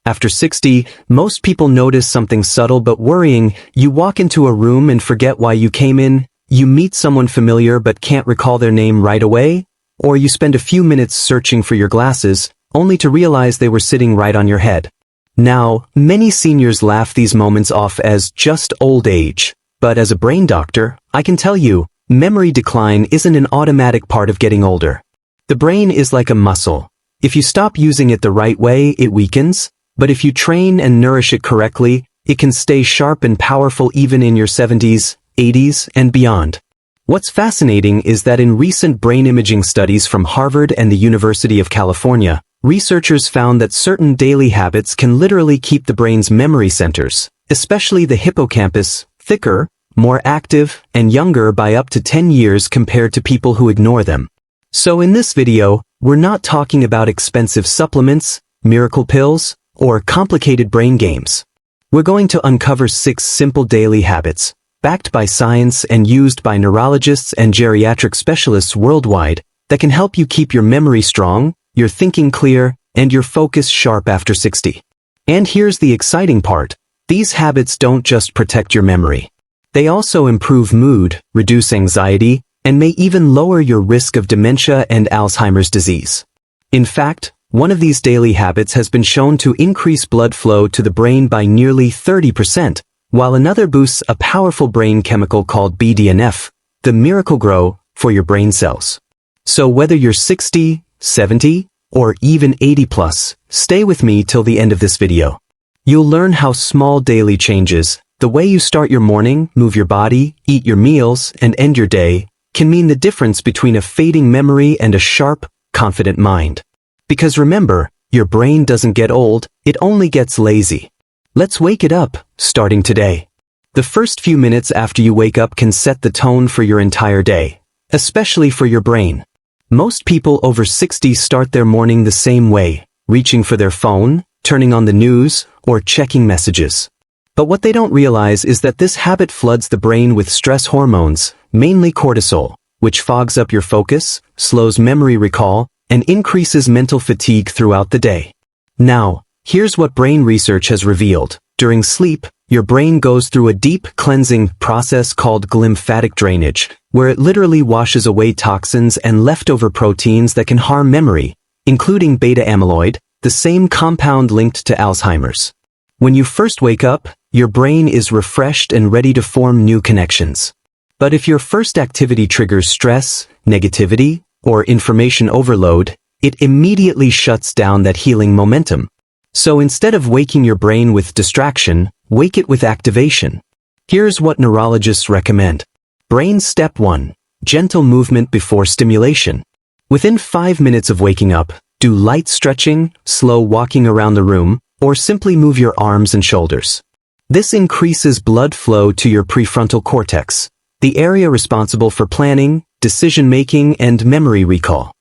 After 60, most people notice something subtle but worrying. You walk into a room and forget why you came in, you meet someone familiar but can't recall their name right away, or you spend a few minutes searching for your glasses, only to realize they were sitting right on your head. Now, many seniors laugh these moments off as just old age, but as a brain doctor, I can tell you, memory decline isn't an automatic part of getting older. The brain is like a muscle. If you stop using it the right way, it weakens, but if you train and nourish it correctly, it can stay sharp and powerful even in your 70s, 80s, and beyond. What's fascinating is that in recent brain imaging studies from Harvard and the University of California, researchers found that certain daily habits can literally keep the brain's memory centers, especially the hippocampus, thicker, more active, and younger by up to 10 years compared to people who ignore them. So in this video, we're not talking about expensive supplements, miracle pills, or complicated brain games. We're going to uncover 6 simple daily habits, backed by science and used by neurologists and geriatric specialists worldwide, that can help you keep your memory strong, your thinking clear, and your focus sharp after 60. And here's the exciting part. These habits don't just protect your memory. They also improve mood, reduce anxiety, and may even lower your risk of dementia and Alzheimer's disease. In fact, one of these daily habits has been shown to increase blood flow to the brain by nearly 30%, while another boosts a powerful brain chemical called BDNF, the miracle grow, for your brain cells. So whether you're 60, 70, or even 80 plus, stay with me till the end of this video. You'll learn how small daily changes, the way you start your morning, move your body, eat your meals, and end your day, can mean the difference between a fading memory and a sharp, confident mind. Because remember, your brain doesn't get old, it only gets lazy. Let's wake it up, starting today. The first few minutes after you wake up can set the tone for your entire day, especially for your brain. Most people over 60 start their morning the same way, reaching for their phone, turning on the news, or checking messages. But what they don't realize is that this habit floods the brain with stress hormones, mainly cortisol, which fogs up your focus, slows memory recall, and increases mental fatigue throughout the day. Now, here's what brain research has revealed. During sleep, your brain goes through a deep cleansing process called glymphatic drainage, where it literally washes away toxins and leftover proteins that can harm memory, including beta amyloid, the same compound linked to Alzheimer's. When you first wake up, your brain is refreshed and ready to form new connections. But if your first activity triggers stress, negativity, or information overload, it immediately shuts down that healing momentum. So instead of waking your brain with distraction, wake it with activation. Here's what neurologists recommend. Brain Step 1. Gentle movement before stimulation. Within 5 minutes of waking up, do light stretching, slow walking around the room, or simply move your arms and shoulders. This increases blood flow to your prefrontal cortex, the area responsible for planning, decision-making, and memory recall.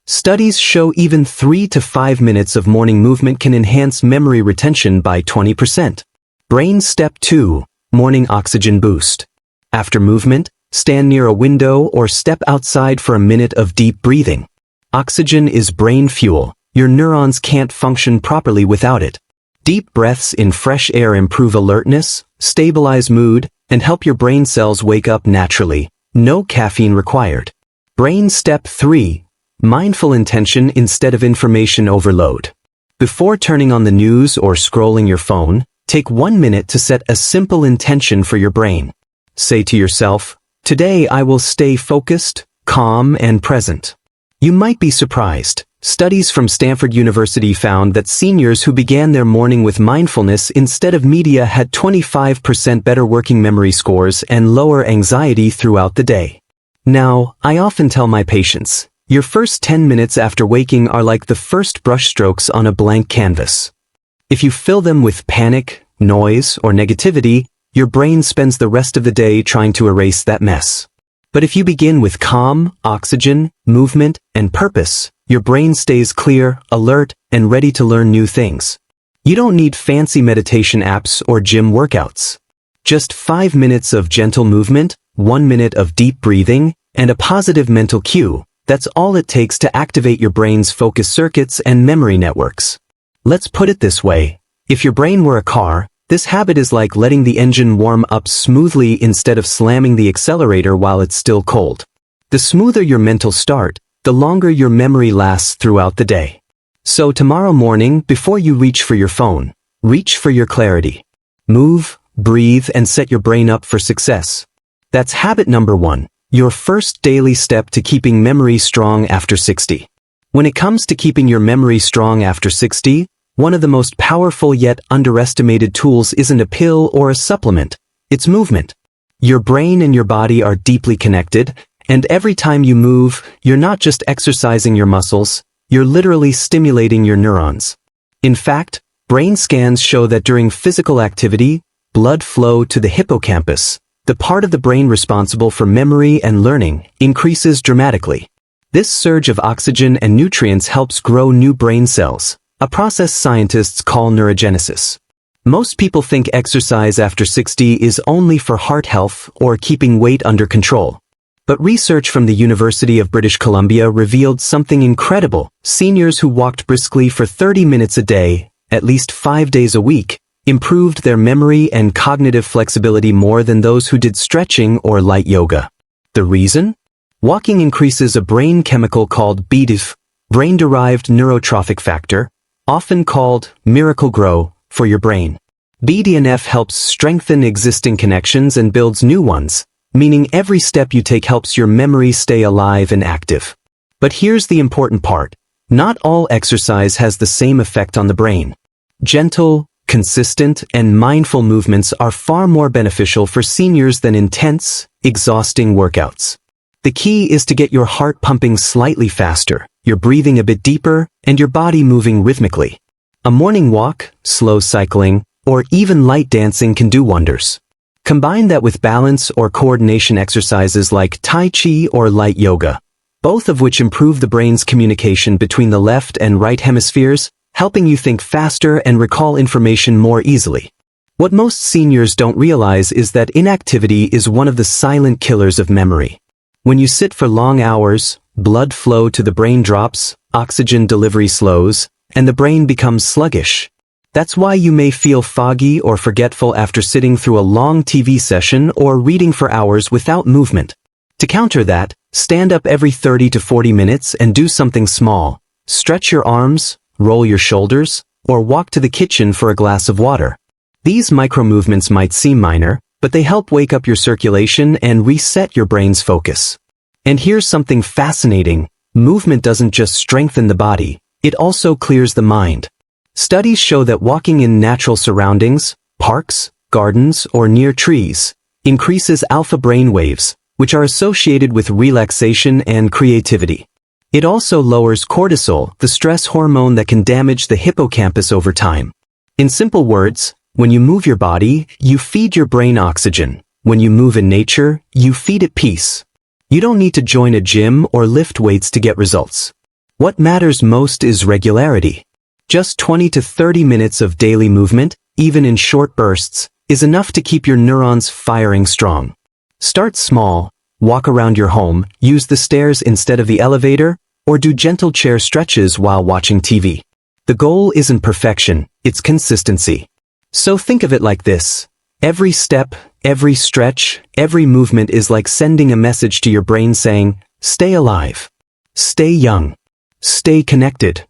Studies show even 3 to 5 minutes of morning movement can enhance memory retention by 20%. Brain Step 2. Morning oxygen boost. After movement, stand near a window or step outside for a minute of deep breathing. Oxygen is brain fuel. Your neurons can't function properly without it. Deep breaths in fresh air improve alertness, stabilize mood, and help your brain cells wake up naturally. No caffeine required. Brain Step 3. Mindful intention instead of information overload. Before turning on the news or scrolling your phone, take 1 minute to set a simple intention for your brain. Say to yourself, "Today I will stay focused, calm, and present." You might be surprised. Studies from Stanford University found that seniors who began their morning with mindfulness instead of media had 25% better working memory scores and lower anxiety throughout the day. Now, I often tell my patients, your first 10 minutes after waking are like the first brushstrokes on a blank canvas. If you fill them with panic, noise, or negativity, your brain spends the rest of the day trying to erase that mess. But if you begin with calm, oxygen, movement, and purpose, your brain stays clear, alert, and ready to learn new things. You don't need fancy meditation apps or gym workouts. Just 5 minutes of gentle movement, 1 minute of deep breathing, and a positive mental cue. That's all it takes to activate your brain's focus circuits and memory networks. Let's put it this way. If your brain were a car, this habit is like letting the engine warm up smoothly instead of slamming the accelerator while it's still cold. The smoother your mental start, the longer your memory lasts throughout the day. So tomorrow morning, before you reach for your phone, reach for your clarity. Move, breathe, and set your brain up for success. That's habit number 1, your first daily step to keeping memory strong after 60. When it comes to keeping your memory strong after 60, one of the most powerful yet underestimated tools isn't a pill or a supplement, it's movement. Your brain and your body are deeply connected, and every time you move, you're not just exercising your muscles, you're literally stimulating your neurons. In fact, brain scans show that during physical activity, blood flow to the hippocampus, the part of the brain responsible for memory and learning, increases dramatically. This surge of oxygen and nutrients helps grow new brain cells, a process scientists call neurogenesis. Most people think exercise after 60 is only for heart health or keeping weight under control. But research from the University of British Columbia revealed something incredible. Seniors who walked briskly for 30 minutes a day, at least 5 days a week, improved their memory and cognitive flexibility more than those who did stretching or light yoga. The reason? Walking increases a brain chemical called BDNF, brain-derived neurotrophic factor, often called miracle grow, for your brain. BDNF helps strengthen existing connections and builds new ones, meaning every step you take helps your memory stay alive and active. But here's the important part. Not all exercise has the same effect on the brain. Gentle, consistent, and mindful movements are far more beneficial for seniors than intense, exhausting workouts. The key is to get your heart pumping slightly faster, your breathing a bit deeper, and your body moving rhythmically. A morning walk, slow cycling, or even light dancing can do wonders. Combine that with balance or coordination exercises like Tai Chi or light yoga, both of which improve the brain's communication between the left and right hemispheres, helping you think faster and recall information more easily. What most seniors don't realize is that inactivity is one of the silent killers of memory. When you sit for long hours, blood flow to the brain drops, oxygen delivery slows, and the brain becomes sluggish. That's why you may feel foggy or forgetful after sitting through a long TV session or reading for hours without movement. To counter that, stand up every 30 to 40 minutes and do something small. Stretch your arms, roll your shoulders, or walk to the kitchen for a glass of water. These micro-movements might seem minor, but they help wake up your circulation and reset your brain's focus. And here's something fascinating. Movement doesn't just strengthen the body, it also clears the mind. Studies show that walking in natural surroundings, parks, gardens, or near trees, increases alpha brain waves, which are associated with relaxation and creativity. It also lowers cortisol, the stress hormone that can damage the hippocampus over time. In simple words, when you move your body, you feed your brain oxygen. When you move in nature, you feed it peace. You don't need to join a gym or lift weights to get results. What matters most is regularity. Just 20 to 30 minutes of daily movement, even in short bursts, is enough to keep your neurons firing strong. Start small, walk around your home, use the stairs instead of the elevator, or do gentle chair stretches while watching TV. The goal isn't perfection, it's consistency. So think of it like this. Every step, every stretch, every movement is like sending a message to your brain saying, stay alive, stay young, stay connected.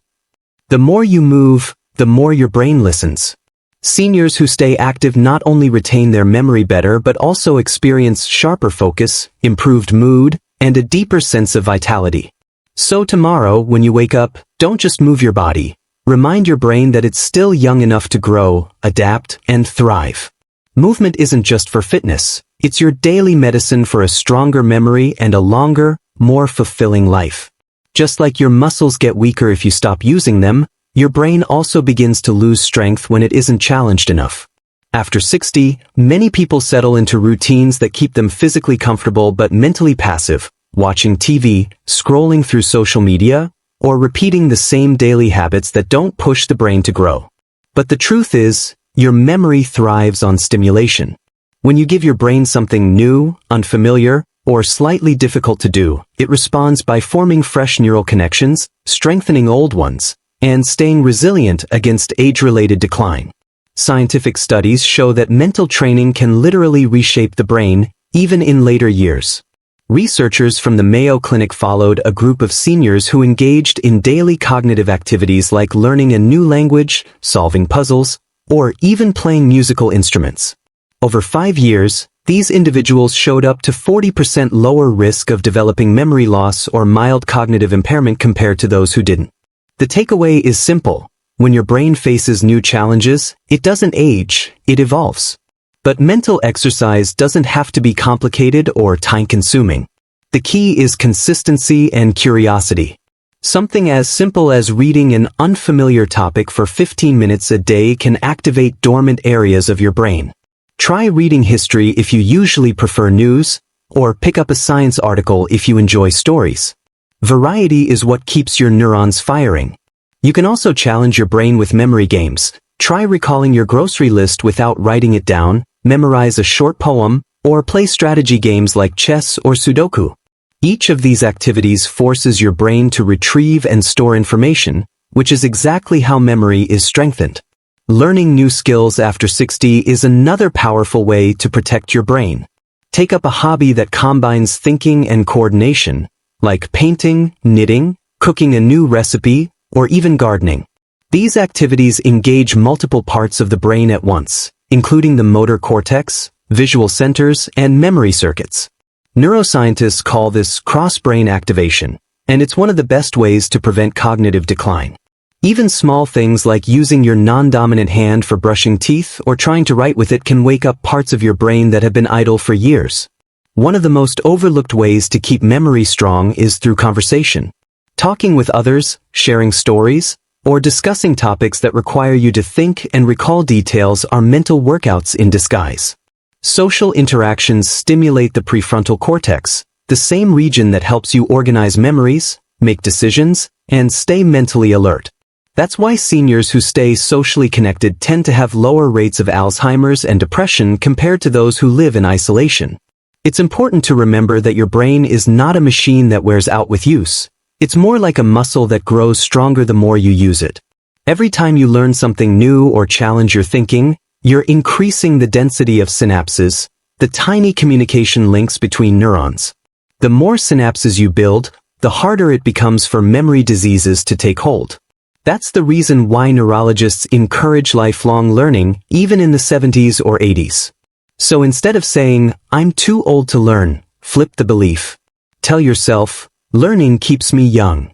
The more you move, the more your brain listens. Seniors who stay active not only retain their memory better but also experience sharper focus, improved mood, and a deeper sense of vitality. So tomorrow, when you wake up, don't just move your body. Remind your brain that it's still young enough to grow, adapt, and thrive. Movement isn't just for fitness, it's your daily medicine for a stronger memory and a longer, more fulfilling life. Just like your muscles get weaker if you stop using them, your brain also begins to lose strength when it isn't challenged enough. After 60, many people settle into routines that keep them physically comfortable but mentally passive, watching TV, scrolling through social media, or repeating the same daily habits that don't push the brain to grow. But the truth is, your memory thrives on stimulation. When you give your brain something new, unfamiliar, or slightly difficult to do, it responds by forming fresh neural connections, strengthening old ones, and staying resilient against age-related decline. Scientific studies show that mental training can literally reshape the brain, even in later years. Researchers from the Mayo Clinic followed a group of seniors who engaged in daily cognitive activities like learning a new language, solving puzzles, or even playing musical instruments. Over 5 years, these individuals showed up to 40% lower risk of developing memory loss or mild cognitive impairment compared to those who didn't. The takeaway is simple. When your brain faces new challenges, it doesn't age, it evolves. But mental exercise doesn't have to be complicated or time-consuming. The key is consistency and curiosity. Something as simple as reading an unfamiliar topic for 15 minutes a day can activate dormant areas of your brain. Try reading history if you usually prefer news, or pick up a science article if you enjoy stories. Variety is what keeps your neurons firing. You can also challenge your brain with memory games. Try recalling your grocery list without writing it down, memorize a short poem, or play strategy games like chess or Sudoku. Each of these activities forces your brain to retrieve and store information, which is exactly how memory is strengthened. Learning new skills after 60 is another powerful way to protect your brain. Take up a hobby that combines thinking and coordination, like painting, knitting, cooking a new recipe, or even gardening. These activities engage multiple parts of the brain at once, including the motor cortex, visual centers, and memory circuits. Neuroscientists call this cross-brain activation, and it's one of the best ways to prevent cognitive decline. Even small things like using your non-dominant hand for brushing teeth or trying to write with it can wake up parts of your brain that have been idle for years. One of the most overlooked ways to keep memory strong is through conversation. Talking with others, sharing stories, or discussing topics that require you to think and recall details are mental workouts in disguise. Social interactions stimulate the prefrontal cortex, the same region that helps you organize memories, make decisions, and stay mentally alert. That's why seniors who stay socially connected tend to have lower rates of Alzheimer's and depression compared to those who live in isolation. It's important to remember that your brain is not a machine that wears out with use. It's more like a muscle that grows stronger the more you use it. Every time you learn something new or challenge your thinking, you're increasing the density of synapses, the tiny communication links between neurons. The more synapses you build, the harder it becomes for memory diseases to take hold. That's the reason why neurologists encourage lifelong learning, even in the 70s or 80s. So instead of saying, "I'm too old to learn," flip the belief. Tell yourself, "Learning keeps me young."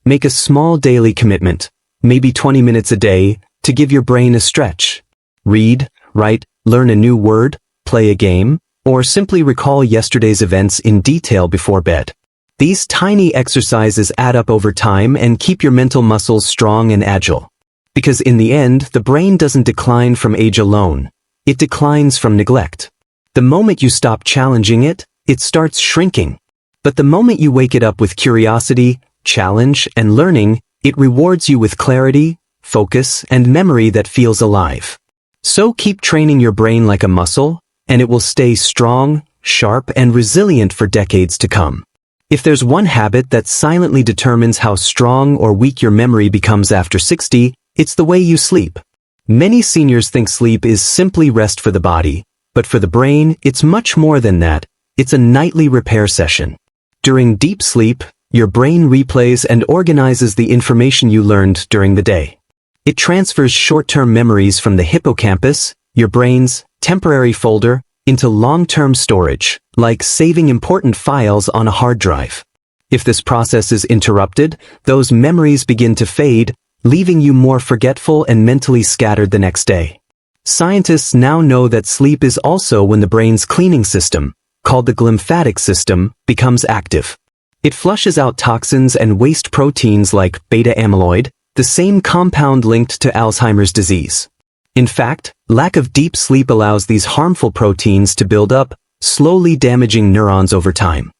Make a small daily commitment, maybe 20 minutes a day, to give your brain a stretch. Read, write, learn a new word, play a game, or simply recall yesterday's events in detail before bed. These tiny exercises add up over time and keep your mental muscles strong and agile. Because in the end, the brain doesn't decline from age alone. It declines from neglect. The moment you stop challenging it, it starts shrinking. But the moment you wake it up with curiosity, challenge, and learning, it rewards you with clarity, focus, and memory that feels alive. So keep training your brain like a muscle, and it will stay strong, sharp, and resilient for decades to come. If there's one habit that silently determines how strong or weak your memory becomes after 60, it's the way you sleep. Many seniors think sleep is simply rest for the body, but for the brain, it's much more than that. It's a nightly repair session. During deep sleep, your brain replays and organizes the information you learned during the day. It transfers short-term memories from the hippocampus, your brain's temporary folder, into long-term storage, like saving important files on a hard drive. If this process is interrupted, those memories begin to fade, leaving you more forgetful and mentally scattered the next day. Scientists now know that sleep is also when the brain's cleaning system, called the glymphatic system, becomes active. It flushes out toxins and waste proteins like beta amyloid, the same compound linked to Alzheimer's disease. In fact, lack of deep sleep allows these harmful proteins to build up, slowly damaging neurons over time.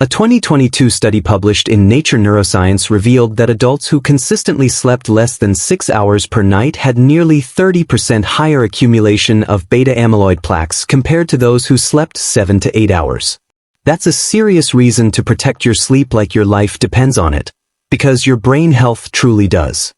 A 2022 study published in Nature Neuroscience revealed that adults who consistently slept less than 6 hours per night had nearly 30% higher accumulation of beta amyloid plaques compared to those who slept 7 to 8 hours. That's a serious reason to protect your sleep like your life depends on it, because your brain health truly does.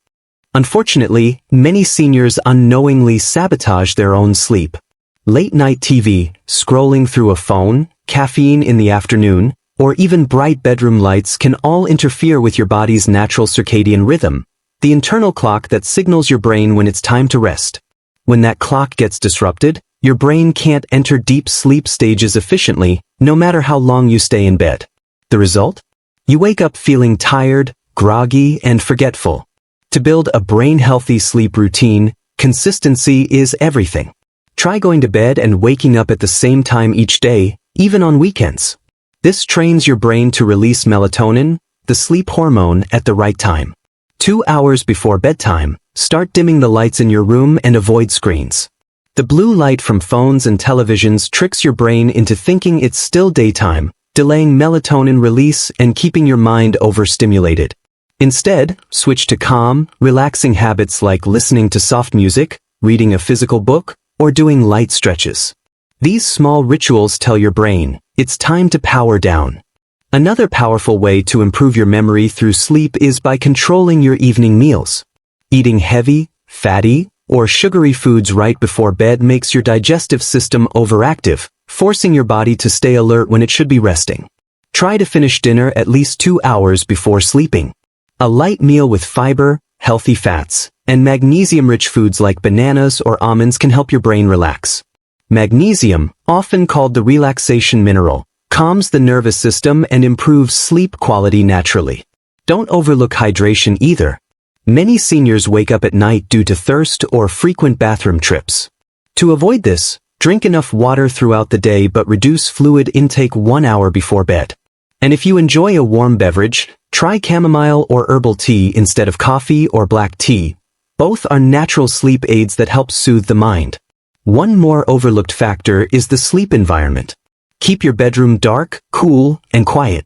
Unfortunately, many seniors unknowingly sabotage their own sleep. Late-night TV, scrolling through a phone, caffeine in the afternoon, or even bright bedroom lights can all interfere with your body's natural circadian rhythm, the internal clock that signals your brain when it's time to rest. When that clock gets disrupted, your brain can't enter deep sleep stages efficiently, no matter how long you stay in bed. The result? You wake up feeling tired, groggy, and forgetful. To build a brain-healthy sleep routine, consistency is everything. Try going to bed and waking up at the same time each day, even on weekends. This trains your brain to release melatonin, the sleep hormone, at the right time. 2 hours before bedtime, start dimming the lights in your room and avoid screens. The blue light from phones and televisions tricks your brain into thinking it's still daytime, delaying melatonin release and keeping your mind overstimulated. Instead, switch to calm, relaxing habits like listening to soft music, reading a physical book, or doing light stretches. These small rituals tell your brain, it's time to power down. Another powerful way to improve your memory through sleep is by controlling your evening meals. Eating heavy, fatty, or sugary foods right before bed makes your digestive system overactive, forcing your body to stay alert when it should be resting. Try to finish dinner at least 2 hours before sleeping. A light meal with fiber, healthy fats, and magnesium-rich foods like bananas or almonds can help your brain relax. Magnesium, often called the relaxation mineral, calms the nervous system and improves sleep quality naturally. Don't overlook hydration either. Many seniors wake up at night due to thirst or frequent bathroom trips. To avoid this, drink enough water throughout the day but reduce fluid intake 1 hour before bed. And if you enjoy a warm beverage, try chamomile or herbal tea instead of coffee or black tea. Both are natural sleep aids that help soothe the mind. One more overlooked factor is the sleep environment. Keep your bedroom dark, cool, and quiet.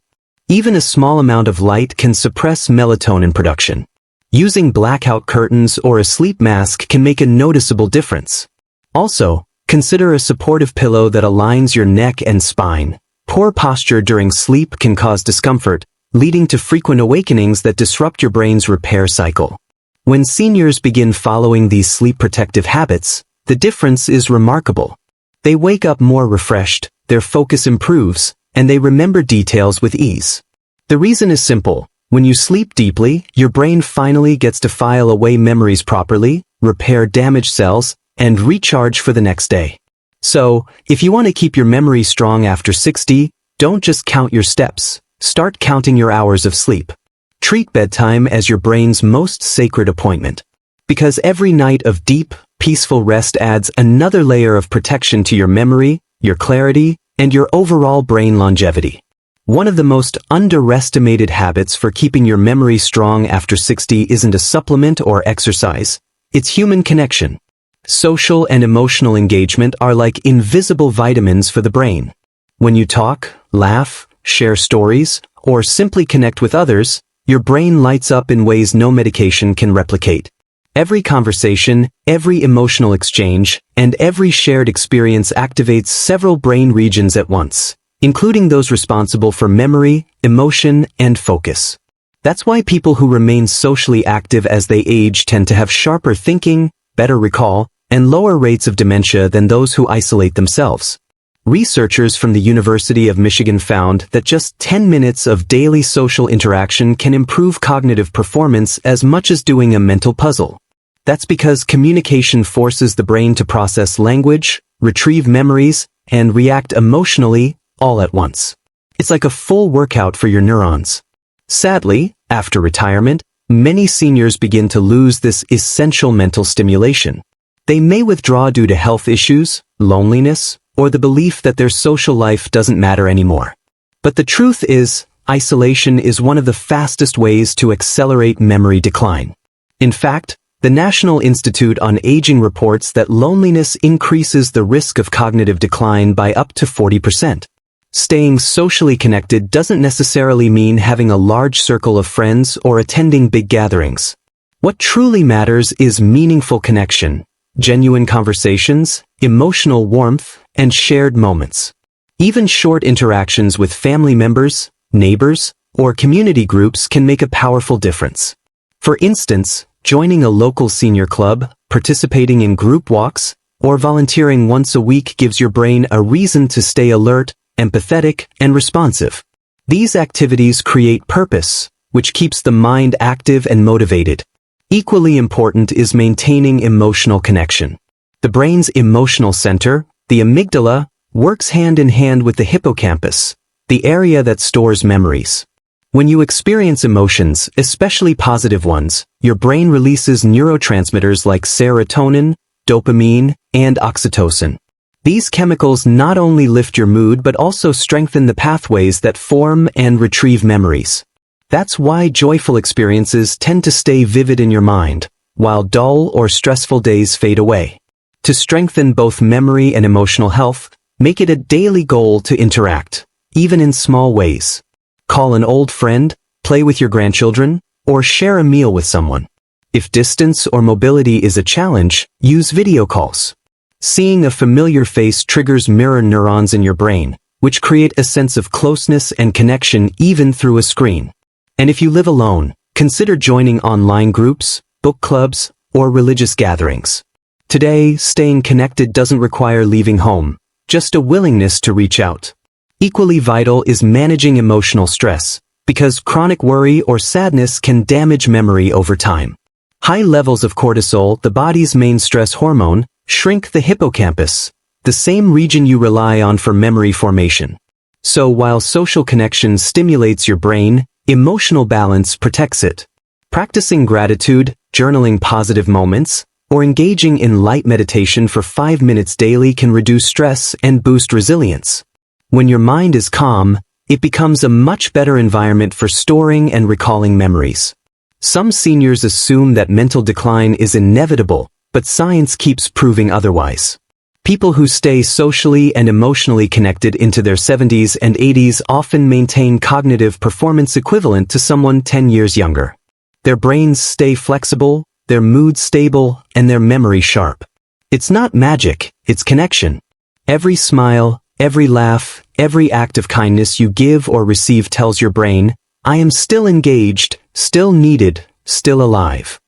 Even a small amount of light can suppress melatonin production. Using blackout curtains or a sleep mask can make a noticeable difference. Also, consider a supportive pillow that aligns your neck and spine. Poor posture during sleep can cause discomfort, leading to frequent awakenings that disrupt your brain's repair cycle. When seniors begin following these sleep protective habits, the difference is remarkable. They wake up more refreshed, their focus improves, and they remember details with ease. The reason is simple. When you sleep deeply, your brain finally gets to file away memories properly, repair damaged cells, and recharge for the next day. So, if you want to keep your memory strong after 60, don't just count your steps. Start counting your hours of sleep. Treat bedtime as your brain's most sacred appointment. Because every night of deep, peaceful rest adds another layer of protection to your memory, your clarity, and your overall brain longevity. One of the most underestimated habits for keeping your memory strong after 60 isn't a supplement or exercise. It's human connection. Social and emotional engagement are like invisible vitamins for the brain. When you talk, laugh, share stories, or simply connect with others, your brain lights up in ways no medication can replicate. Every conversation, every emotional exchange, and every shared experience activates several brain regions at once, including those responsible for memory, emotion, and focus. That's why people who remain socially active as they age tend to have sharper thinking, better recall, and lower rates of dementia than those who isolate themselves. Researchers from the University of Michigan found that just 10 minutes of daily social interaction can improve cognitive performance as much as doing a mental puzzle. That's because communication forces the brain to process language, retrieve memories, and react emotionally, all at once. It's like a full workout for your neurons. Sadly, after retirement, many seniors begin to lose this essential mental stimulation. They may withdraw due to health issues, loneliness, or the belief that their social life doesn't matter anymore. But the truth is, isolation is one of the fastest ways to accelerate memory decline. In fact, the National Institute on Aging reports that loneliness increases the risk of cognitive decline by up to 40%. Staying socially connected doesn't necessarily mean having a large circle of friends or attending big gatherings. What truly matters is meaningful connection, genuine conversations, emotional warmth, and shared moments. Even short interactions with family members, neighbors, or community groups can make a powerful difference. For instance, joining a local senior club, participating in group walks, or volunteering once a week gives your brain a reason to stay alert, empathetic, and responsive. These activities create purpose, which keeps the mind active and motivated. Equally important is maintaining emotional connection. The brain's emotional center, the amygdala, works hand in hand with the hippocampus, the area that stores memories. When you experience emotions, especially positive ones, your brain releases neurotransmitters like serotonin, dopamine, and oxytocin. These chemicals not only lift your mood but also strengthen the pathways that form and retrieve memories. That's why joyful experiences tend to stay vivid in your mind, while dull or stressful days fade away. To strengthen both memory and emotional health, make it a daily goal to interact, even in small ways. Call an old friend, play with your grandchildren, or share a meal with someone. If distance or mobility is a challenge, use video calls. Seeing a familiar face triggers mirror neurons in your brain, which create a sense of closeness and connection even through a screen. And if you live alone, consider joining online groups, book clubs, or religious gatherings. Today, staying connected doesn't require leaving home, just a willingness to reach out. Equally vital is managing emotional stress, because chronic worry or sadness can damage memory over time. High levels of cortisol, the body's main stress hormone, shrink the hippocampus, the same region you rely on for memory formation. So while social connection stimulates your brain, emotional balance protects it. Practicing gratitude, journaling positive moments, or engaging in light meditation for 5 minutes daily can reduce stress and boost resilience. When your mind is calm, it becomes a much better environment for storing and recalling memories. Some seniors assume that mental decline is inevitable, but science keeps proving otherwise. People who stay socially and emotionally connected into their 70s and 80s often maintain cognitive performance equivalent to someone 10 years younger. Their brains stay flexible, their mood stable, and their memory sharp. It's not magic, it's connection. Every smile, every laugh, every act of kindness you give or receive tells your brain, I am still engaged, still needed, still alive.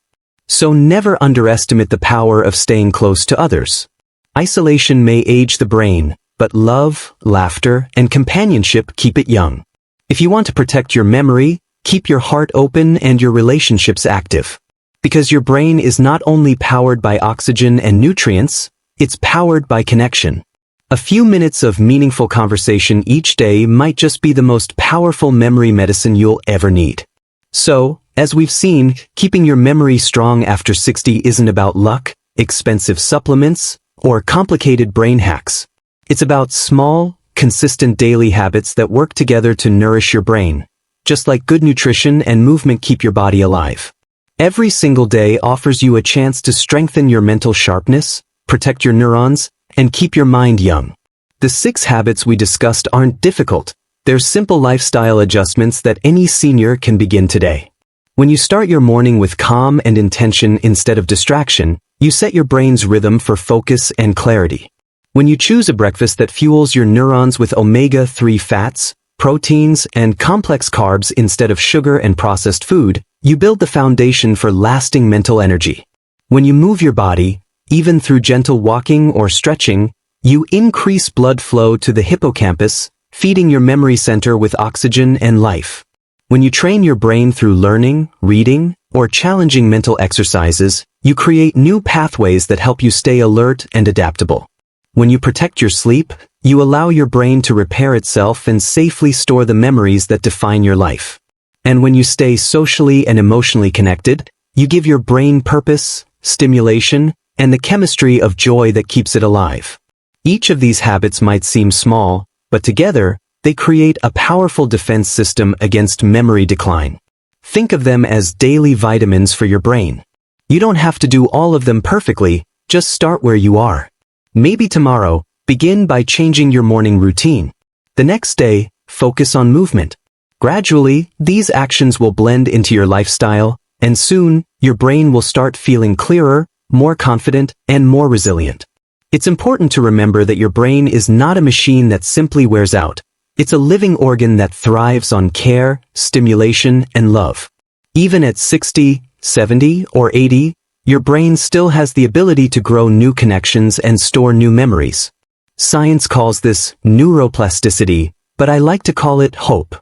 So never underestimate the power of staying close to others. Isolation may age the brain, but love, laughter, and companionship keep it young. If you want to protect your memory, keep your heart open and your relationships active. Because your brain is not only powered by oxygen and nutrients, it's powered by connection. A few minutes of meaningful conversation each day might just be the most powerful memory medicine you'll ever need. So, as we've seen, keeping your memory strong after 60 isn't about luck, expensive supplements, or complicated brain hacks. It's about small, consistent daily habits that work together to nourish your brain, just like good nutrition and movement keep your body alive. Every single day offers you a chance to strengthen your mental sharpness, protect your neurons, and keep your mind young. The 6 habits we discussed aren't difficult. They're simple lifestyle adjustments that any senior can begin today. When you start your morning with calm and intention instead of distraction, you set your brain's rhythm for focus and clarity. When you choose a breakfast that fuels your neurons with omega-3 fats, proteins, and complex carbs instead of sugar and processed food, you build the foundation for lasting mental energy. When you move your body, even through gentle walking or stretching, you increase blood flow to the hippocampus, feeding your memory center with oxygen and life. When you train your brain through learning, reading, or challenging mental exercises, you create new pathways that help you stay alert and adaptable. When you protect your sleep, you allow your brain to repair itself and safely store the memories that define your life. And when you stay socially and emotionally connected, you give your brain purpose, stimulation, and the chemistry of joy that keeps it alive. Each of these habits might seem small, but together, they create a powerful defense system against memory decline. Think of them as daily vitamins for your brain. You don't have to do all of them perfectly, just start where you are. Maybe tomorrow, begin by changing your morning routine. The next day, focus on movement. Gradually, these actions will blend into your lifestyle, and soon, your brain will start feeling clearer, more confident, and more resilient. It's important to remember that your brain is not a machine that simply wears out. It's a living organ that thrives on care, stimulation, and love. Even at 60, 70, or 80, your brain still has the ability to grow new connections and store new memories. Science calls this neuroplasticity, but I like to call it hope.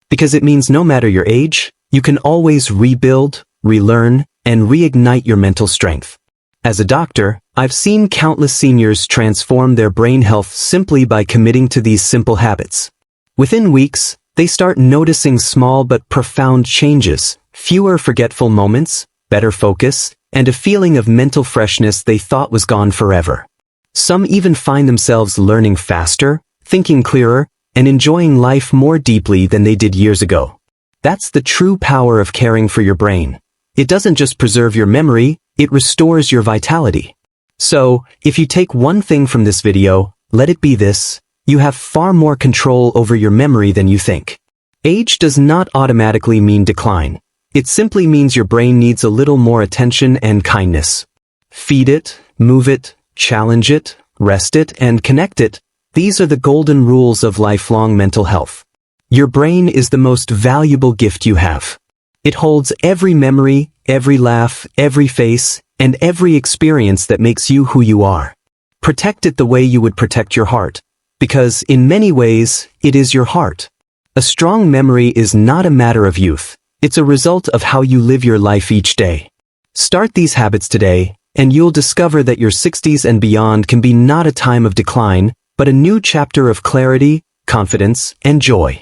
Because it means no matter your age, you can always rebuild, relearn, and reignite your mental strength. As a doctor, I've seen countless seniors transform their brain health simply by committing to these simple habits. Within weeks, they start noticing small but profound changes, fewer forgetful moments, better focus, and a feeling of mental freshness they thought was gone forever. Some even find themselves learning faster, thinking clearer, and enjoying life more deeply than they did years ago. That's the true power of caring for your brain. It doesn't just preserve your memory, it restores your vitality. So, if you take one thing from this video, let it be this: you have far more control over your memory than you think. Age does not automatically mean decline. It simply means your brain needs a little more attention and kindness. Feed it, move it, challenge it, rest it, and connect it. These are the golden rules of lifelong mental health. Your brain is the most valuable gift you have. It holds every memory, every laugh, every face, and every experience that makes you who you are. Protect it the way you would protect your heart, because in many ways, it is your heart. A strong memory is not a matter of youth. It's a result of how you live your life each day. Start these habits today, and you'll discover that your 60s and beyond can be not a time of decline, but a new chapter of clarity, confidence, and joy.